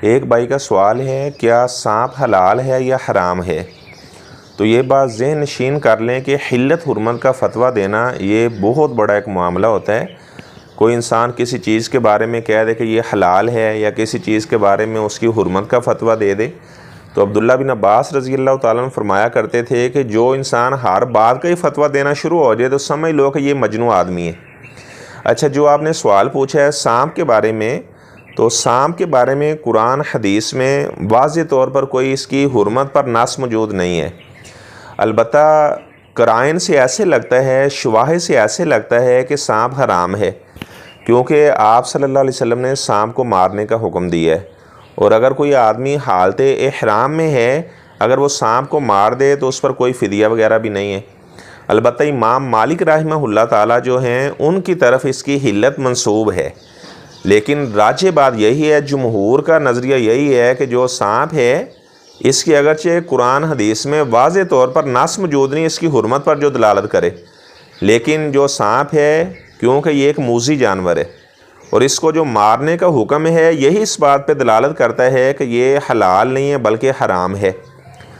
ایک بھائی کا سوال ہے، کیا سانپ حلال ہے یا حرام ہے؟ تو یہ بات ذہن نشین کر لیں کہ حلت حرمت کا فتویٰ دینا یہ بہت بڑا ایک معاملہ ہوتا ہے۔ کوئی انسان کسی چیز کے بارے میں کہہ دے کہ یہ حلال ہے یا کسی چیز کے بارے میں اس کی حرمت کا فتویٰ دے دے، تو عبداللہ بن عباس رضی اللہ تعالیٰ عنہ فرمایا کرتے تھے کہ جو انسان ہر بات کا ہی فتویٰ دینا شروع ہو جائے تو سمجھ لو کہ یہ مجنون آدمی ہے۔ اچھا، جو آپ نے سوال پوچھا ہے سانپ کے بارے میں، تو سانپ کے بارے میں قرآن حدیث میں واضح طور پر کوئی اس کی حرمت پر نص موجود نہیں ہے۔ البتہ قرائن سے ایسے لگتا ہے، شواہد سے ایسے لگتا ہے کہ سانپ حرام ہے، کیونکہ آپ صلی اللہ علیہ وسلم نے سانپ کو مارنے کا حکم دیا ہے، اور اگر کوئی آدمی حالت احرام میں ہے، اگر وہ سانپ کو مار دے تو اس پر کوئی فدیہ وغیرہ بھی نہیں ہے۔ البتہ امام مالک رحمہ اللہ تعالیٰ جو ہیں ان کی طرف اس کی حلت منسوب ہے، لیکن راجح بات یہی ہے، جمہور کا نظریہ یہی ہے کہ جو سانپ ہے اس کی اگرچہ قرآن حدیث میں واضح طور پر نص موجود نہیں اس کی حرمت پر جو دلالت کرے، لیکن جو سانپ ہے کیونکہ یہ ایک موذی جانور ہے اور اس کو جو مارنے کا حکم ہے یہی اس بات پہ دلالت کرتا ہے کہ یہ حلال نہیں ہے بلکہ حرام ہے۔